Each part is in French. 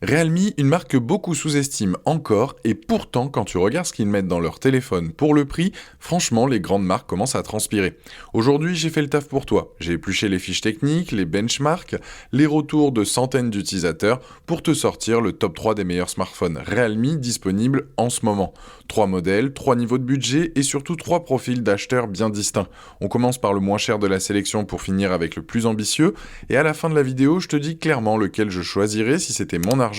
Realme, une marque que beaucoup sous-estiment encore, et pourtant, quand tu regardes ce qu'ils mettent dans leur téléphone pour le prix, franchement, les grandes marques commencent à transpirer. Aujourd'hui, j'ai fait le taf pour toi. J'ai épluché les fiches techniques, les benchmarks, les retours de centaines d'utilisateurs pour te sortir le top 3 des meilleurs smartphones Realme disponibles en ce moment. 3 modèles, 3 niveaux de budget et surtout 3 profils d'acheteurs bien distincts. On commence par le moins cher de la sélection pour finir avec le plus ambitieux, et à la fin de la vidéo, je te dis clairement lequel je choisirais si c'était mon argent.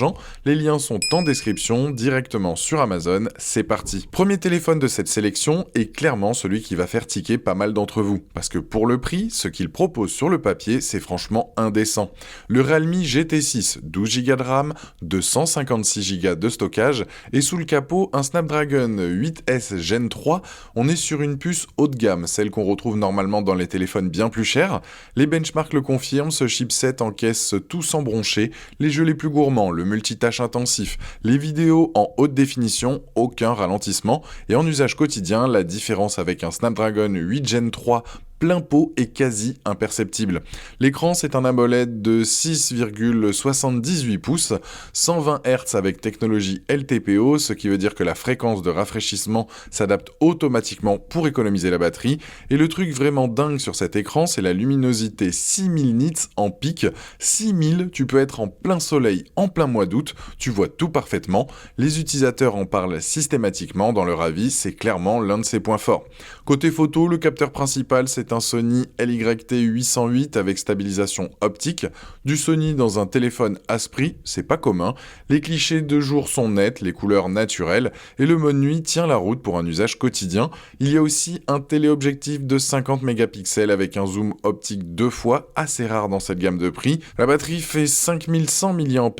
Les liens sont en description, directement sur Amazon, c'est parti. Premier téléphone de cette sélection est clairement celui qui va faire tiquer pas mal d'entre vous, parce que pour le prix, ce qu'il propose sur le papier, c'est franchement indécent. Le Realme GT6, 12 Go de RAM, 256 Go de stockage, et sous le capot, un Snapdragon 8S Gen 3, on est sur une puce haut de gamme, celle qu'on retrouve normalement dans les téléphones bien plus chers. Les benchmarks le confirment, ce chipset encaisse tout sans broncher, les jeux les plus gourmands, le multitâche intensif, les vidéos en haute définition, aucun ralentissement, et en usage quotidien, la différence avec un Snapdragon 8 Gen 3 plein pot est quasi imperceptible. L'écran, c'est un AMOLED de 6,78 pouces, 120 Hz avec technologie LTPO, ce qui veut dire que la fréquence de rafraîchissement s'adapte automatiquement pour économiser la batterie. Et le truc vraiment dingue sur cet écran, c'est la luminosité 6000 nits en pic. 6000, tu peux être en plein soleil, en plein mois d'août, tu vois tout parfaitement. Les utilisateurs en parlent systématiquement dans leur avis, c'est clairement l'un de ses points forts. Côté photo, le capteur principal, c'est un Sony LYT808 avec stabilisation optique. Du Sony dans un téléphone Asprey, c'est pas commun. Les clichés de jour sont nets, les couleurs naturelles, et le mode nuit tient la route pour un usage quotidien. Il y a aussi un téléobjectif de 50 mégapixels avec un zoom optique 2 fois, assez rare dans cette gamme de prix. La batterie fait 5100 mAh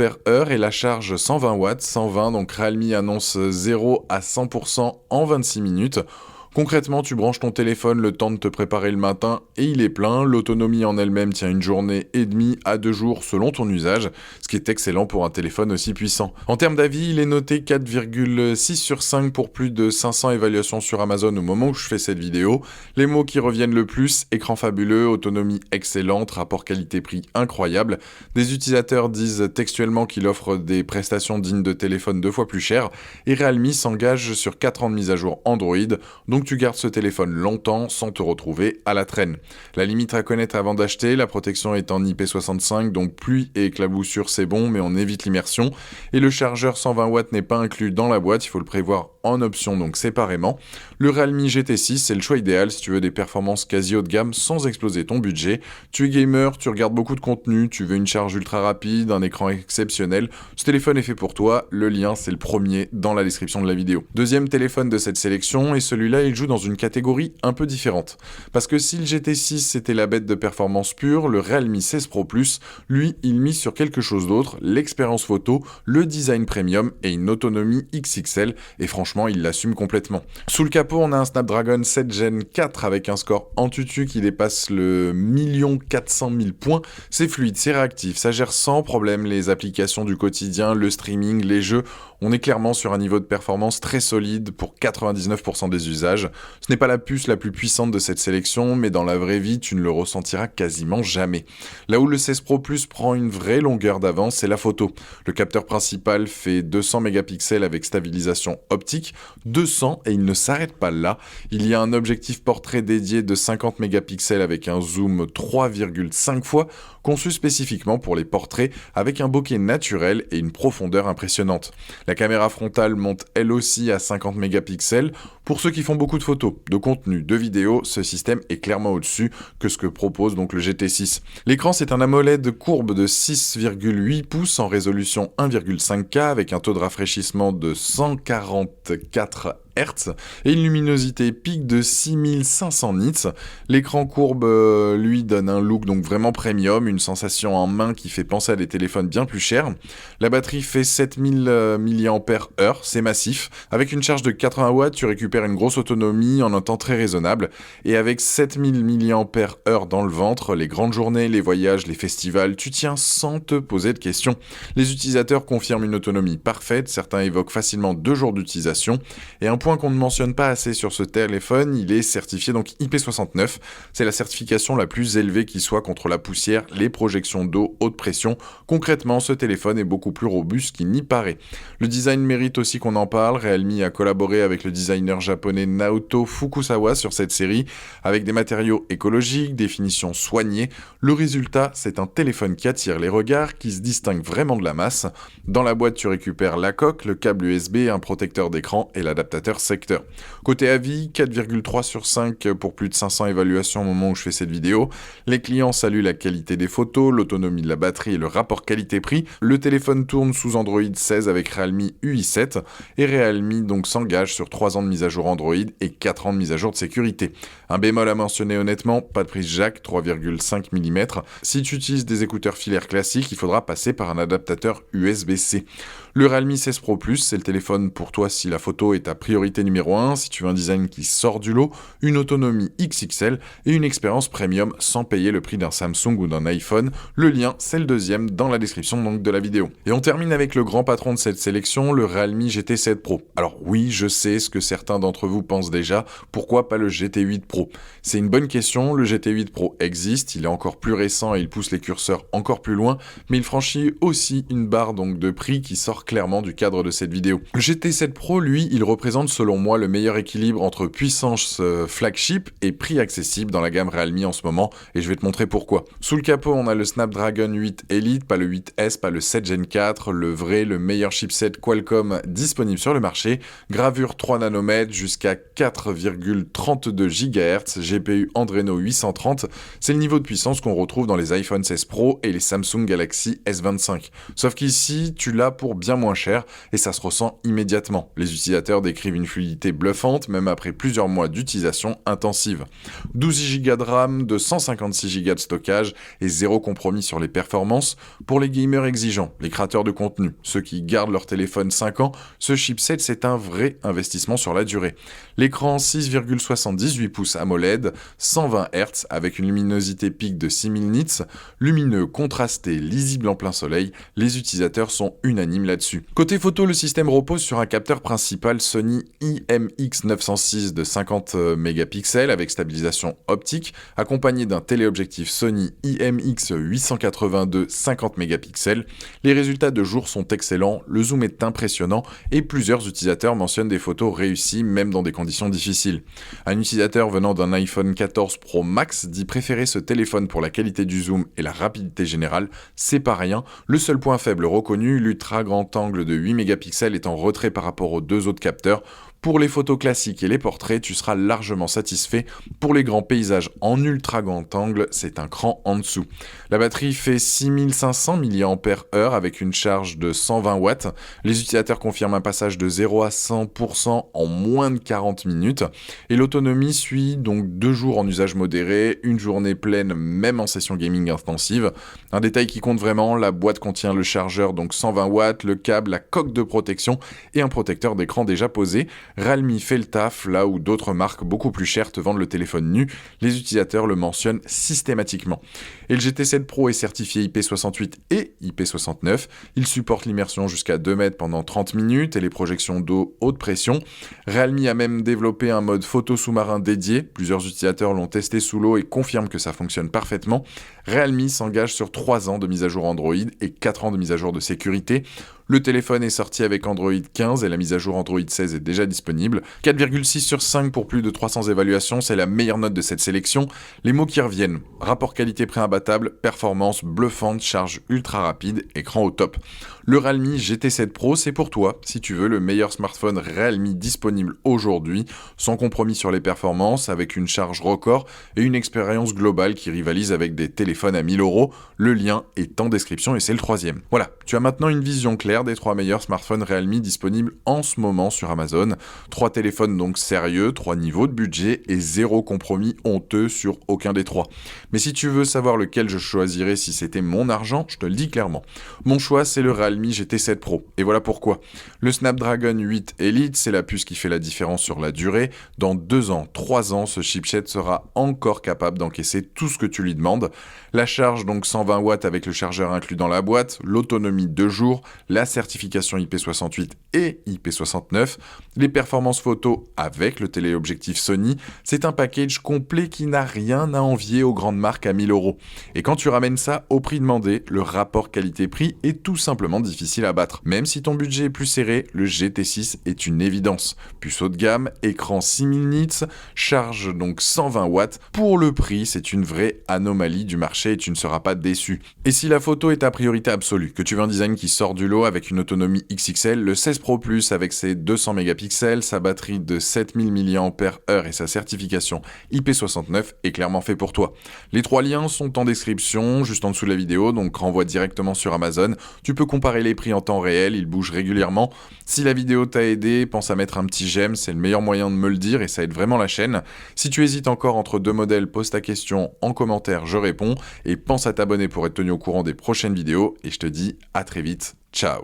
et la charge 120 watts, 120, donc Realme annonce 0 à 100% en 26 minutes. Concrètement, tu branches ton téléphone le temps de te préparer le matin et il est plein. L'autonomie en elle-même tient une journée et demie à 2 jours selon ton usage, ce qui est excellent pour un téléphone aussi puissant. En termes d'avis, il est noté 4,6 sur 5 pour plus de 500 évaluations sur Amazon au moment où je fais cette vidéo. Les mots qui reviennent le plus, écran fabuleux, autonomie excellente, rapport qualité-prix incroyable. Des utilisateurs disent textuellement qu'il offre des prestations dignes de téléphone 2 fois plus cher et Realme s'engage sur 4 ans de mise à jour Android, donc tu gardes ce téléphone longtemps sans te retrouver à la traîne. La limite à connaître avant d'acheter, la protection est en IP65, donc pluie et éclaboussure c'est bon, mais on évite l'immersion. Et le chargeur 120 watts n'est pas inclus dans la boîte, il faut le prévoir en option, donc séparément. Le Realme GT6, c'est le choix idéal si tu veux des performances quasi haut de gamme sans exploser ton budget. Tu es gamer, tu regardes beaucoup de contenu, tu veux une charge ultra rapide, un écran exceptionnel. Ce téléphone est fait pour toi, le lien c'est le premier dans la description de la vidéo. Deuxième téléphone de cette sélection, et celui-là il joue dans une catégorie un peu différente. Parce que si le GT6 c'était la bête de performance pure, le Realme 16 Pro Plus, lui, il mise sur quelque chose d'autre, l'expérience photo, le design premium et une autonomie XXL, et franchement, il l'assume complètement. Sous le capot, on a un Snapdragon 7 Gen 4 avec un score en tutu qui dépasse le 1 400 000 points. C'est fluide, c'est réactif, ça gère sans problème les applications du quotidien, le streaming, les jeux. On est clairement sur un niveau de performance très solide pour 99% des usages. Ce n'est pas la puce la plus puissante de cette sélection, mais dans la vraie vie, tu ne le ressentiras quasiment jamais. Là où le 16 Pro Plus prend une vraie longueur d'avance, c'est la photo. Le capteur principal fait 200 mégapixels avec stabilisation optique, 200 et il ne s'arrête pas là. Il y a un objectif portrait dédié de 50 mégapixels avec un zoom 3,5 fois, conçu spécifiquement pour les portraits avec un bokeh naturel et une profondeur impressionnante. La caméra frontale monte elle aussi à 50 mégapixels. Pour ceux qui font beaucoup de photos, de contenu, de vidéos, ce système est clairement au-dessus que ce que propose donc le GT6. L'écran, c'est un AMOLED courbe de 6,8 pouces en résolution 1,5K avec un taux de rafraîchissement de 144 Hz et une luminosité pic de 6500 nits. L'écran courbe lui donne un look donc vraiment premium, une sensation en main qui fait penser à des téléphones bien plus chers. La batterie fait 7000 mAh, c'est massif. Avec une charge de 80 watts, tu récupères une grosse autonomie en un temps très raisonnable. Et avec 7000 mAh dans le ventre, les grandes journées, les voyages, les festivals, tu tiens sans te poser de questions. Les utilisateurs confirment une autonomie parfaite, certains évoquent facilement 2 jours d'utilisation et un point qu'on ne mentionne pas assez sur ce téléphone, il est certifié donc IP69. C'est la certification la plus élevée qui soit contre la poussière, les projections d'eau, haute pression. Concrètement, ce téléphone est beaucoup plus robuste qu'il n'y paraît. Le design mérite aussi qu'on en parle. Realme a collaboré avec le designer japonais Naoto Fukusawa sur cette série, avec des matériaux écologiques, des finitions soignées. Le résultat, c'est un téléphone qui attire les regards, qui se distingue vraiment de la masse. Dans la boîte, tu récupères la coque, le câble USB, un protecteur d'écran et l'adaptateur secteur. Côté avis, 4,3 sur 5 pour plus de 500 évaluations au moment où je fais cette vidéo. Les clients saluent la qualité des photos, l'autonomie de la batterie et le rapport qualité-prix. Le téléphone tourne sous Android 16 avec Realme UI7 et Realme donc s'engage sur 3 ans de mise à jour Android et 4 ans de mise à jour de sécurité. Un bémol à mentionner honnêtement, pas de prise jack 3,5 mm. Si tu utilises des écouteurs filaires classiques, il faudra passer par un adaptateur USB-C. Le Realme 16 Pro Plus, c'est le téléphone pour toi si la photo est ta priorité numéro 1, si tu veux un design qui sort du lot, une autonomie XXL et une expérience premium sans payer le prix d'un Samsung ou d'un iPhone. Le lien, c'est le deuxième dans la description donc de la vidéo. Et on termine avec le grand patron de cette sélection, le Realme GT7 Pro. Alors oui, je sais ce que certains d'entre vous pensent déjà, pourquoi pas le GT8 Pro? C'est une bonne question, le GT8 Pro existe, il est encore plus récent et il pousse les curseurs encore plus loin, mais il franchit aussi une barre donc de prix qui sort clairement du cadre de cette vidéo. Le GT7 Pro, lui, il représente selon moi le meilleur équilibre entre puissance flagship et prix accessible dans la gamme Realme en ce moment, et je vais te montrer pourquoi. Sous le capot, on a le Snapdragon 8 Elite, pas le 8S, pas le 7 Gen 4, le vrai, le meilleur chipset Qualcomm disponible sur le marché, gravure 3 nanomètres jusqu'à 4,32 GHz, GPU Adreno 830, c'est le niveau de puissance qu'on retrouve dans les iPhone 16 Pro et les Samsung Galaxy S25. Sauf qu'ici, tu l'as pour bien moins cher et ça se ressent immédiatement. Les utilisateurs décrivent une fluidité bluffante même après plusieurs mois d'utilisation intensive. 12 Go de RAM, 256 Go de stockage et zéro compromis sur les performances. Pour les gamers exigeants, les créateurs de contenu, ceux qui gardent leur téléphone 5 ans, ce chipset c'est un vrai investissement sur la durée. L'écran 6,78 pouces AMOLED, 120 Hz avec une luminosité pic de 6000 nits, lumineux, contrasté, lisible en plein soleil, les utilisateurs sont unanimes là-dessus. Côté photo, le système repose sur un capteur principal Sony IMX906 de 50 mégapixels avec stabilisation optique, accompagné d'un téléobjectif Sony IMX882 50 mégapixels. Les résultats de jour sont excellents, le zoom est impressionnant et plusieurs utilisateurs mentionnent des photos réussies même dans des conditions difficiles. Un utilisateur venant d'un iPhone 14 Pro Max dit préférer ce téléphone pour la qualité du zoom et la rapidité générale, c'est pas rien. Le seul point faible reconnu, l'ultra grand angle de 8 mégapixels est en retrait par rapport aux deux autres capteurs. Pour les photos classiques et les portraits, tu seras largement satisfait. Pour les grands paysages en ultra grand angle, c'est un cran en dessous. La batterie fait 6500 mAh avec une charge de 120 watts. Les utilisateurs confirment un passage de 0 à 100% en moins de 40 minutes. Et l'autonomie suit donc 2 jours en usage modéré, une journée pleine même en session gaming intensive. Un détail qui compte vraiment, la boîte contient le chargeur donc 120 watts, le câble, la coque de protection et un protecteur d'écran déjà posé. Realme fait le taf, là où d'autres marques beaucoup plus chères te vendent le téléphone nu, les utilisateurs le mentionnent systématiquement. Et le GT7 Pro est certifié IP68 et IP69, il supporte l'immersion jusqu'à 2 mètres pendant 30 minutes et les projections d'eau haute pression. Realme a même développé un mode photo sous-marin dédié, plusieurs utilisateurs l'ont testé sous l'eau et confirment que ça fonctionne parfaitement. Realme s'engage sur 3 ans de mise à jour Android et 4 ans de mise à jour de sécurité. Le téléphone est sorti avec Android 15 et la mise à jour Android 16 est déjà disponible. 4,6 sur 5 pour plus de 300 évaluations, c'est la meilleure note de cette sélection. Les mots qui reviennent: rapport qualité-prix imbattable, performance bluffante, charge ultra rapide, écran au top. Le Realme GT7 Pro, c'est pour toi si tu veux le meilleur smartphone Realme disponible aujourd'hui, sans compromis sur les performances, avec une charge record et une expérience globale qui rivalise avec des téléphones à 1000 €. Le lien est en description et c'est le 3e. Voilà, tu as maintenant une vision claire des 3 meilleurs smartphones Realme disponibles en ce moment sur Amazon. 3 téléphones donc sérieux, 3 niveaux de budget et 0 compromis honteux sur aucun des 3. Mais si tu veux savoir lequel je choisirais si c'était mon argent, je te le dis clairement. Mon choix, c'est le Realme GT7 Pro. Et voilà pourquoi. Le Snapdragon 8 Elite, c'est la puce qui fait la différence sur la durée. Dans 2 ans, 3 ans, ce chipset sera encore capable d'encaisser tout ce que tu lui demandes. La charge, donc 120 watts avec le chargeur inclus dans la boîte, l'autonomie 2 jours, la certification IP68 et IP69, les performances photo avec le téléobjectif Sony, c'est un package complet qui n'a rien à envier aux grandes marques à 1000 €. Et quand tu ramènes ça au prix demandé, le rapport qualité-prix est tout simplement difficile à battre. Même si ton budget est plus serré, le GT6 est une évidence. Puce haut de gamme, écran 6000 nits, charge donc 120 watts. Pour le prix, c'est une vraie anomalie du marché et tu ne seras pas déçu. Et si la photo est ta priorité absolue, que tu veux un design qui sort du lot avec une autonomie XXL, le 16 Pro Plus avec ses 200 mégapixels, sa batterie de 7000 mAh et sa certification IP69 est clairement fait pour toi. Les 3 liens sont en description, juste en dessous de la vidéo, donc renvoie directement sur Amazon. Tu peux comparer les prix en temps réel, ils bougent régulièrement. Si la vidéo t'a aidé, pense à mettre un petit j'aime, c'est le meilleur moyen de me le dire et ça aide vraiment la chaîne. Si tu hésites encore entre 2 modèles, pose ta question en commentaire, je réponds. Et pense à t'abonner pour être tenu au courant des prochaines vidéos. Et je te dis à très vite. Ciao.